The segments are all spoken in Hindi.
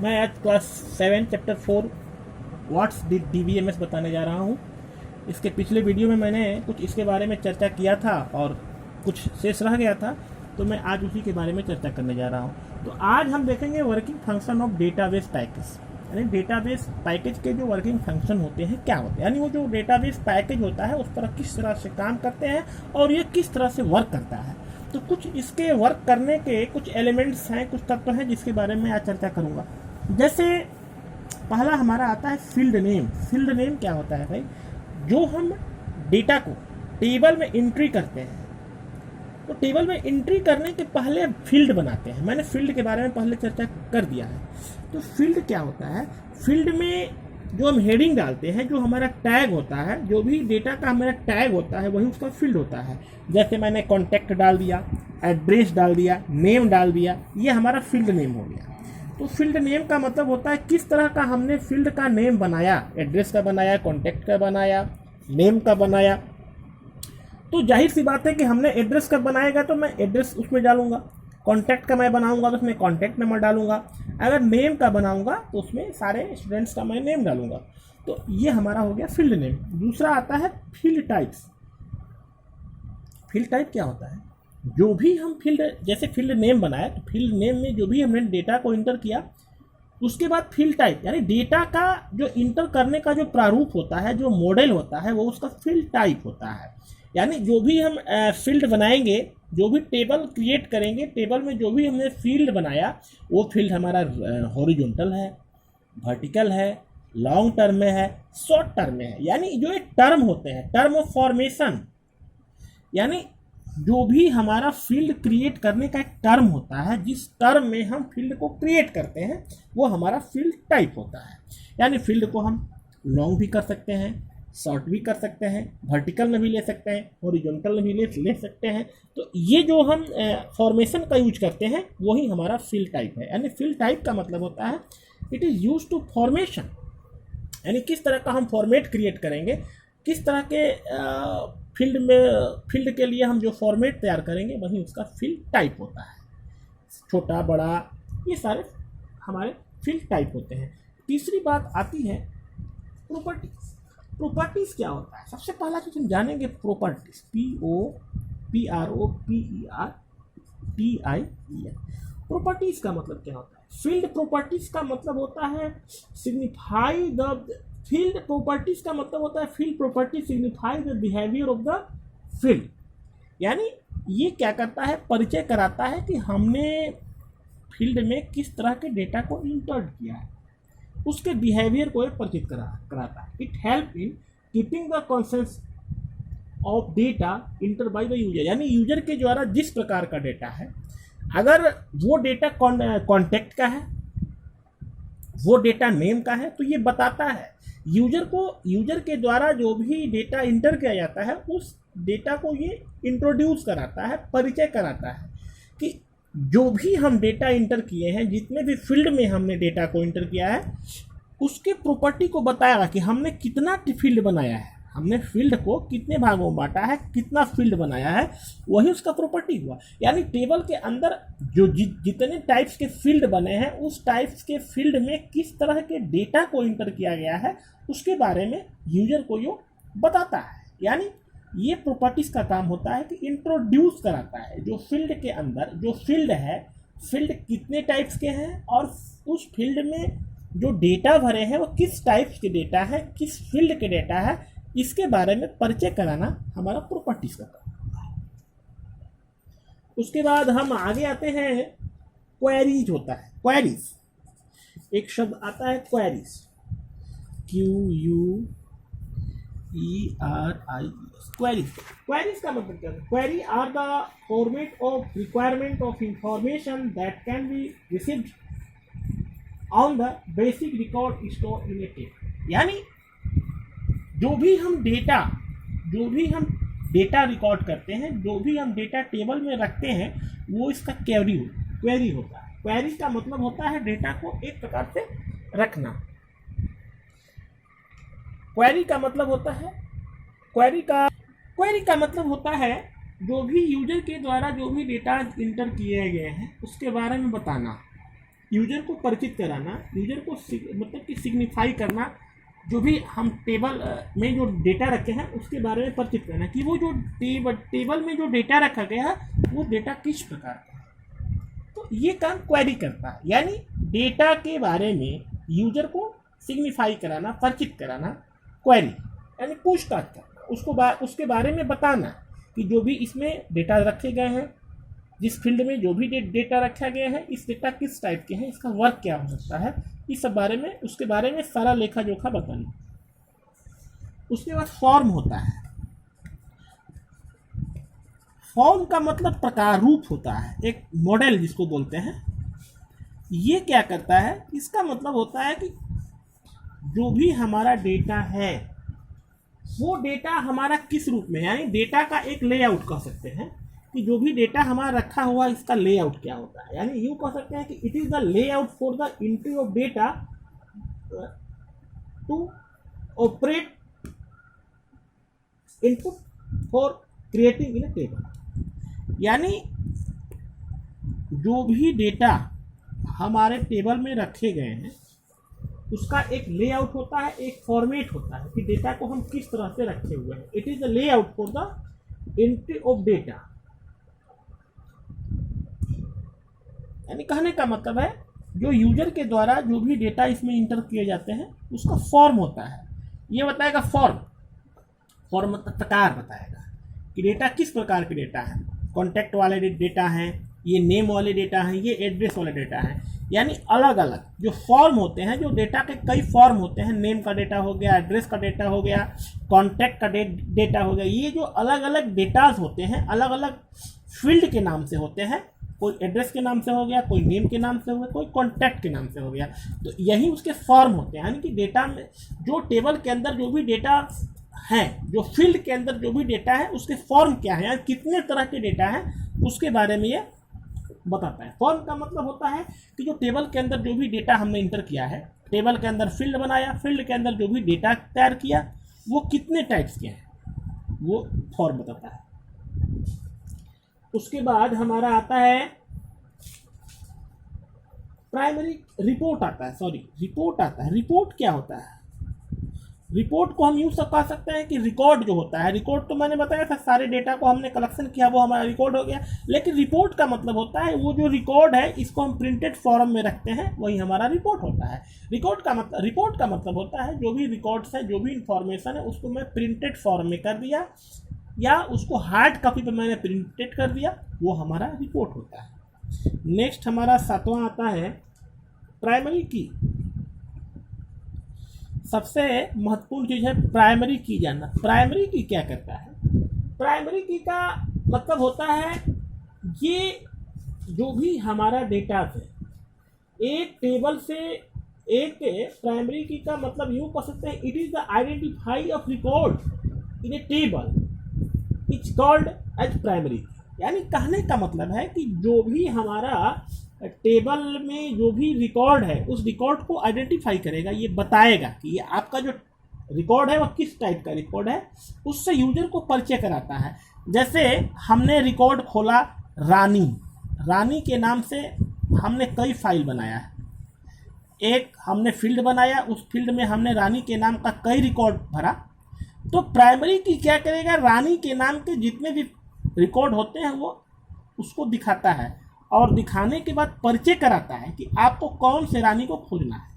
मैं आज क्लास 7 चैप्टर 4 व्हाट्स DBMS बताने जा रहा हूँ। इसके पिछले वीडियो में मैंने कुछ इसके बारे में चर्चा किया था और कुछ शेष रह गया था, तो मैं आज उसी के बारे में चर्चा करने जा रहा हूँ। तो आज हम देखेंगे working function of database package, यानी डेटाबेस पैकेज के जो वर्किंग फंक्शन होते हैं क्या होते हैं, यानी वो जो डेटाबेस पैकेज होता है उस पर किस तरह से काम करते हैं और ये किस तरह से वर्क करता है। तो कुछ इसके वर्क करने के कुछ एलिमेंट्स हैं, कुछ तत्व हैं जिसके बारे में आज चर्चा करूँगा। जैसे पहला हमारा आता है फील्ड नेम। फील्ड नेम क्या होता है भाई? जो हम डेटा को टेबल में एंट्री करते हैं, तो टेबल में एंट्री करने के पहले फील्ड बनाते हैं। मैंने फील्ड के बारे में पहले चर्चा कर दिया है। तो फील्ड क्या होता है? फील्ड में जो हम हेडिंग डालते हैं, जो हमारा टैग होता है, जो भी डेटा का हमारा टैग होता है वही उसका फील्ड होता है। जैसे मैंने कॉन्टैक्ट डाल दिया, एड्रेस डाल दिया, नेम डाल दिया, ये हमारा फील्ड नेम हो गया। तो फील्ड नेम का मतलब होता है किस तरह का हमने फील्ड का नेम बनाया, एड्रेस का बनाया, कॉन्टैक्ट का बनाया, नेम का बनाया। तो जाहिर सी बात है कि हमने एड्रेस का बनाएगा तो मैं एड्रेस उसमें डालूंगा, कॉन्टैक्ट का मैं बनाऊंगा तो उसमें कॉन्टैक्ट नंबर डालूंगा, अगर नेम का बनाऊंगा तो उसमें सारे स्टूडेंट्स का मैं नेम डालूंगा। तो ये हमारा हो गया फील्ड नेम। दूसरा आता है फील्ड टाइप्स। फील्ड टाइप क्या होता है? जो भी हम फील्ड, जैसे फील्ड नेम बनाया तो फील्ड नेम में जो भी हमने डेटा को इंटर किया, उसके बाद फील्ड टाइप यानी डेटा का जो इंटर करने का जो प्रारूप होता है, जो मॉडल होता है, वो उसका फील्ड टाइप होता है। यानी जो भी हम फील्ड बनाएंगे, जो भी टेबल क्रिएट करेंगे, टेबल में जो भी हमने फील्ड बनाया वो फील्ड हमारा हॉरिजॉन्टल है, वर्टिकल है, लॉन्ग टर्म में है, शॉर्ट टर्म में है। यानी जो एक टर्म होते हैं, टर्म ऑफ फॉर्मेशन, यानी जो भी हमारा फील्ड क्रिएट करने का एक टर्म होता है, जिस टर्म में हम फील्ड को क्रिएट करते हैं वो हमारा फील्ड टाइप होता है। यानी फील्ड को हम लॉन्ग भी कर सकते हैं, शॉर्ट भी कर सकते हैं, वर्टिकल में भी ले सकते हैं, हॉरिजॉन्टल में भी ले सकते हैं। तो ये जो हम फॉर्मेशन का यूज करते हैं वही हमारा फील्ड टाइप है। यानी फील्ड टाइप का मतलब होता है it is use to formation, यानी किस तरह का हम फॉर्मेट क्रिएट करेंगे, किस तरह के फील्ड के लिए हम जो फॉर्मेट तैयार करेंगे वही उसका फील्ड टाइप होता है। छोटा बड़ा ये सारे हमारे फील्ड टाइप होते हैं। तीसरी बात आती है प्रॉपर्टीज। प्रॉपर्टीज क्या होता है? सबसे पहला चीज हम जानेंगे प्रॉपर्टीज, PROPRTIES। प्रॉपर्टीज का मतलब क्या होता है? फील्ड प्रॉपर्टीज का मतलब होता है सिग्निफाई द फील्ड प्रॉपर्टीज का मतलब होता है field property signify the behaviour of the field. यानी ये क्या करता है? परिचय कराता है कि हमने फील्ड में किस तरह के डेटा को इंटर्ट किया है, उसके बिहेवियर को परिचित कराता है। It help in keeping the conscience of data inter by the user. यानी यूजर के द्वारा जिस प्रकार का डेटा है, अगर वो डेटा कॉन्टैक्ट का है, वो डेटा नेम का है, तो ये बताता है यूजर को, यूजर के द्वारा जो भी डेटा इंटर किया जाता है उस डेटा को ये इंट्रोड्यूस कराता है, परिचय कराता है कि जो भी हम डेटा इंटर किए हैं, जितने भी फील्ड में हमने डेटा को इंटर किया है, उसके प्रॉपर्टी को बताएगा कि हमने कितना फील्ड बनाया है, हमने फील्ड को कितने भागों में बांटा है, कितना फील्ड बनाया है, वही उसका प्रॉपर्टी हुआ। यानी टेबल के अंदर जो जितने टाइप्स के फील्ड बने हैं, उस टाइप्स के फील्ड में किस तरह के डेटा को इंटर किया गया है उसके बारे में यूजर को यो बताता है। यानी ये प्रॉपर्टीज का काम होता है कि इंट्रोड्यूस कराता है जो फील्ड के अंदर जो फील्ड है, फील्ड कितने टाइप्स के हैं और उस फील्ड में जो डेटा भरे हैं वो किस टाइप्स के डेटा है, किस फील्ड के डेटा है, इसके बारे में परिचय कराना हमारा प्रॉपर्टीज का काम होता है। उसके बाद हम आगे आते हैं, क्वेरीज होता है। क्वेरीज, एक शब्द आता है क्वेरीज, QUERIES। क्वेरीज, क्वेरीज का मतलब क्या है? Query are the format of requirement of information that can be received on the basic record store in a table. यानी जो भी हम डेटा रिकॉर्ड करते हैं, जो भी हम डेटा टेबल में रखते हैं, वो इसका क्वेरी होता है। क्वेरी का मतलब होता है डेटा को एक प्रकार से रखना। क्वेरी का मतलब होता है जो भी यूजर के द्वारा जो भी डेटा इंटर किए गए हैं उसके बारे में बताना। यूजर को परिचित कराना, यूजर को मतलब कि सिग्निफाई करना, जो भी हम टेबल में जो डेटा रखे हैं उसके बारे में परिचित करना कि वो जो टेबल में जो डेटा रखा गया है वो डेटा किस प्रकार का है। तो ये काम क्वेरी करता है, यानी डेटा के बारे में यूजर को सिग्निफाई कराना, परिचित कराना, क्वेरी यानी पूछताछ करना, उसके बारे में बताना कि जो भी इसमें डेटा रखे गए हैं, जिस फील्ड में जो भी डेटा रखा गया है, इस डेटा किस टाइप के हैं, इसका वर्क क्या हो सकता है, इस सब बारे में, उसके बारे में सारा लेखा जोखा बताना। उसके बाद फॉर्म होता है। फॉर्म का मतलब प्रकार रूप होता है, एक मॉडल जिसको बोलते हैं। ये क्या करता है, इसका मतलब होता है कि जो भी हमारा डेटा है वो डेटा हमारा किस रूप में, यानी डेटा का एक लेआउट कह सकते हैं कि जो भी डेटा हमारा रखा हुआ है इसका लेआउट क्या होता है। यानी यूँ कह सकते हैं कि it is the layout for the entry of data to operate input for creating in a table. यानी जो भी डेटा हमारे टेबल में रखे गए हैं उसका एक लेआउट होता है, एक फॉर्मेट होता है कि डेटा को हम किस तरह से रखे हुए हैं। It is the layout for the entry of data. यानी कहने का मतलब है जो यूजर के द्वारा जो भी डेटा इसमें इंटर किए जाते हैं उसका फॉर्म होता है। ये बताएगा फॉर्म मतलब प्रकार बताएगा कि डेटा किस प्रकार के डेटा है। कॉन्टैक्ट वाले डेटा हैं, ये नेम वाले डेटा हैं, ये एड्रेस वाले डेटा हैं। यानी अलग अलग जो फॉर्म होते हैं, जो डेटा के कई फॉर्म होते हैं, नेम का डेटा हो गया, एड्रेस का डेटा हो गया, कॉन्टैक्ट का डेटा हो गया। ये जो अलग अलग डेटाज होते हैं अलग अलग फील्ड के नाम से होते हैं। कोई एड्रेस के नाम से हो गया, कोई नेम के नाम से हो गया, कोई कॉन्टैक्ट के नाम से हो गया। तो यही उसके फॉर्म होते हैं। यानी कि डेटा में जो टेबल के अंदर जो भी डेटा हैं, जो फील्ड के अंदर जो भी डेटा है उसके फॉर्म क्या है, यानी कितने तरह के डेटा हैं उसके बारे में ये बताता है। फॉर्म का मतलब होता है कि जो टेबल के अंदर जो भी डेटा हमने इंटर किया है, टेबल के अंदर फील्ड बनाया, फील्ड के अंदर जो भी डेटा तैयार किया वो कितने टाइप्स के हैं, वो फॉर्म बताता है। उसके बाद हमारा आता है प्राइमरी रिपोर्ट आता है, रिपोर्ट आता है। रिपोर्ट क्या होता है? रिपोर्ट को हम यूँ सब कह सकते हैं कि रिकॉर्ड जो होता है, रिकॉर्ड तो मैंने बताया था, सारे डेटा को हमने कलेक्शन किया वो हमारा रिकॉर्ड हो गया। लेकिन रिपोर्ट का मतलब होता है वो जो रिकॉर्ड है इसको हम प्रिंटेड फॉर्म में रखते हैं, वही हमारा रिपोर्ट होता है। रिपोर्ट का मतलब होता है जो भी रिकॉर्ड्स है, जो भी इंफॉर्मेशन है उसको मैं प्रिंटेड फॉर्म में कर दिया या उसको हार्ड कॉपी पर मैंने प्रिंटेड कर दिया, वो हमारा रिपोर्ट होता है। नेक्स्ट हमारा 7वां आता है प्राइमरी की। सबसे महत्वपूर्ण चीज़ है प्राइमरी की जानना। प्राइमरी की क्या करता है? प्राइमरी की का मतलब होता है ये जो भी हमारा डेटा है एक टेबल से, एक प्राइमरी की का मतलब यूँ कह सकते हैं it is the identify of record in a table it's called as primary. यानी कहने का मतलब है कि जो भी हमारा टेबल में जो भी रिकॉर्ड है उस रिकॉर्ड को आइडेंटिफाई करेगा, ये बताएगा कि ये आपका जो रिकॉर्ड है वो किस टाइप का रिकॉर्ड है, उससे यूजर को परिचय कराता है। जैसे हमने रिकॉर्ड खोला रानी के नाम से हमने कई फाइल बनाया है। एक हमने फील्ड बनाया, उस फील्ड में हमने रानी के नाम का कई रिकॉर्ड भरा। तो प्राइमरी की क्या करेगा, रानी के नाम के जितने भी रिकॉर्ड होते हैं वो उसको दिखाता है और दिखाने के बाद परिचय कराता है कि आपको कौन से रानी को खोजना है,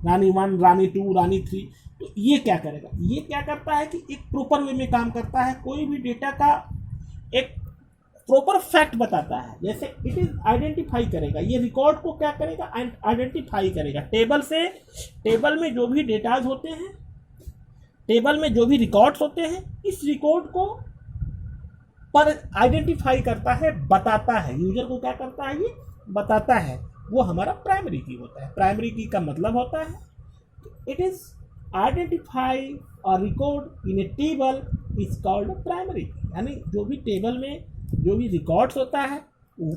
रानी 1, रानी 2, रानी 3। तो ये क्या करेगा, ये क्या करता है कि एक प्रॉपर वे में काम करता है। कोई भी डेटा का एक प्रॉपर फैक्ट बताता है। जैसे इट इज आइडेंटिफाई करेगा, ये रिकॉर्ड को क्या करेगा, आइडेंटिफाई करेगा। टेबल में जो भी डेटाज होते हैं, टेबल में जो भी रिकॉर्ड्स होते हैं, इस रिकॉर्ड को पर आइडेंटिफाई करता है, बताता है। यूजर को क्या करता है, ये बताता है। वो हमारा प्राइमरी की होता है। प्राइमरी की का मतलब होता है इट इज आइडेंटिफाई और record in a table is called primary. यानी जो भी टेबल में जो भी रिकॉर्ड्स होता है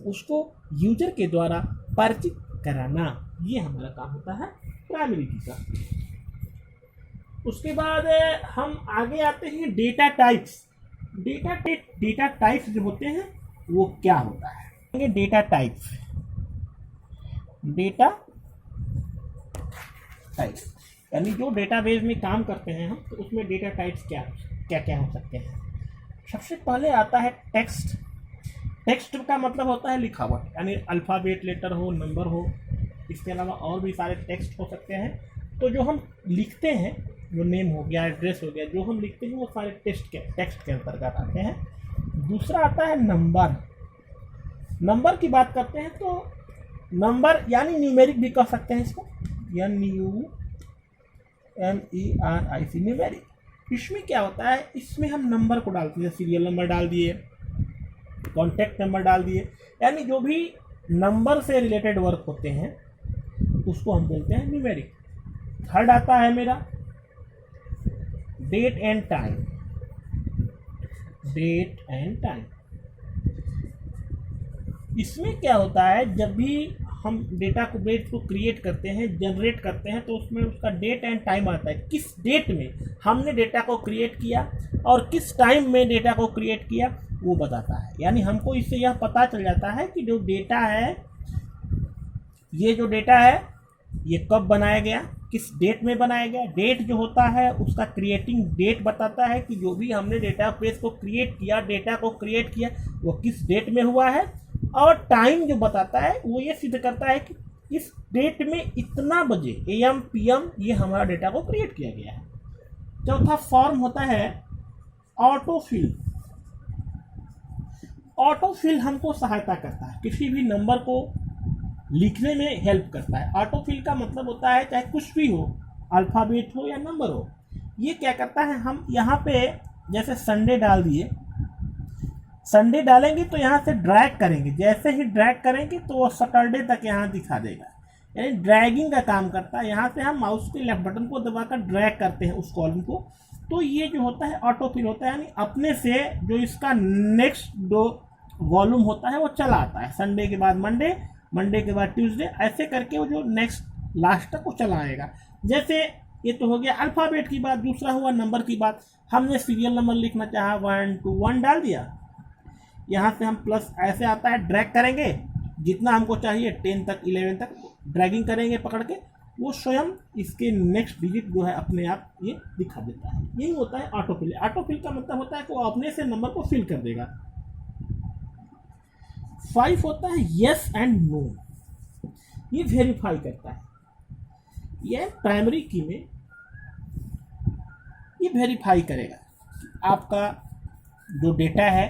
उसको यूजर के द्वारा परिचित कराना, ये हमारा काम होता है प्राइमरी की का। उसके बाद हम आगे आते हैं डेटा टाइप्स। डेटा टाइप्स जो होते हैं वो क्या होता है, डेटा टाइप्स। डेटा टाइप्स, यानी जो डेटाबेस में काम करते हैं हम, तो उसमें डेटा टाइप्स क्या क्या हो सकते हैं। सबसे पहले आता है टेक्स्ट। टेक्स्ट का मतलब होता है लिखावट, यानी अल्फ़ाबेट, लेटर हो, नंबर हो, इसके अलावा और भी सारे टेक्स्ट हो सकते हैं। तो जो हम लिखते हैं, जो नेम हो गया, एड्रेस हो गया, जो हम लिखते हैं वो सारे टेक्स्ट के अंतर्गत आते हैं। दूसरा आता है नंबर। नंबर की बात करते हैं तो नंबर यानी न्यूमेरिक भी कह सकते हैं इसको, NUMERIC, न्यूमेरिक। इसमें क्या होता है, इसमें हम नंबर को डालते हैं, सीरियल नंबर डाल दिए, कॉन्टैक्ट नंबर डाल दिए, यानी जो भी नंबर से रिलेटेड वर्क होते हैं उसको हम बोलते हैं न्यूमेरिक। थर्ड आता है मेरा date and time. Date and time, इसमें क्या होता है, जब भी हम डेटा को बेस को क्रिएट करते हैं, जनरेट करते हैं, तो उसमें उसका डेट एंड टाइम आता है, किस डेट में हमने डेटा को क्रिएट किया और किस टाइम में डेटा को क्रिएट किया वो बताता है। यानी हमको इससे यह पता चल जाता है कि जो डेटा है, ये जो डेटा है ये कब बनाया गया, किस डेट में बनाया गया। डेट जो होता है उसका क्रिएटिंग डेट बताता है कि जो भी हमने डेटाबेस को क्रिएट किया, डेटा को क्रिएट किया, वो किस डेट में हुआ है। और टाइम जो बताता है वो ये सिद्ध करता है कि इस डेट में इतना बजे AM PM ये हमारा डेटा को क्रिएट किया गया है। चौथा फॉर्म होता है ऑटोफिल। ऑटोफिल हमको सहायता करता है, किसी भी नंबर को लिखने में हेल्प करता है। ऑटोफिल का मतलब होता है चाहे कुछ भी हो, अल्फ़ाबेट हो या नंबर हो, ये क्या करता है, हम यहाँ पे जैसे संडे डाल दिए, संडे डालेंगे तो यहाँ से ड्रैग करेंगे, जैसे ही ड्रैग करेंगे तो वो सैटरडे तक यहाँ दिखा देगा, यानी ड्रैगिंग का काम करता है। यहाँ से हम माउस के लेफ्ट बटन को दबाकर ड्रैग करते हैं उस कॉलम को, तो ये जो होता है ऑटोफिल होता है, यानी अपने से जो इसका नेक्स्ट जो वॉल्यूम होता है वो चला आता है। संडे के बाद मंडे, मंडे के बाद ट्यूसडे, ऐसे करके वो जो नेक्स्ट लास्ट तक वो चला आएगा। जैसे ये तो हो गया अल्फ़ाबेट की बात। दूसरा हुआ नंबर की बात। हमने सीरियल नंबर लिखना चाहा, 1 2 1 डाल दिया, यहाँ से हम प्लस ऐसे आता है, ड्रैग करेंगे जितना हमको चाहिए 10 तक 11 तक ड्रैगिंग करेंगे पकड़ के, वो स्वयं इसके नेक्स्ट डिजिट जो है अपने आप ये दिखा देता है। यही होता है ऑटोफिल। ऑटोफिल का मतलब होता है कि वो अपने से नंबर को फिल कर देगा। 5 होता है यस एंड नो। ये वेरीफाई करता है, ये प्राइमरी की में ये वेरीफाई करेगा आपका जो डेटा है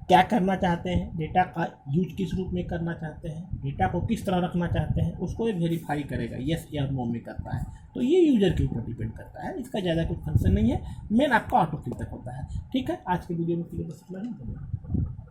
क्या करना चाहते हैं, डेटा का यूज किस रूप में करना चाहते हैं, डेटा को किस तरह रखना चाहते हैं, उसको ये वेरीफाई करेगा, यस या नो में करता है। तो ये यूजर के ऊपर डिपेंड करता है, इसका ज़्यादा कुछ फंक्शन नहीं है, मेन आपका ऑटोफिल तक होता है। ठीक है, आज के वीडियो में बस इतना ही।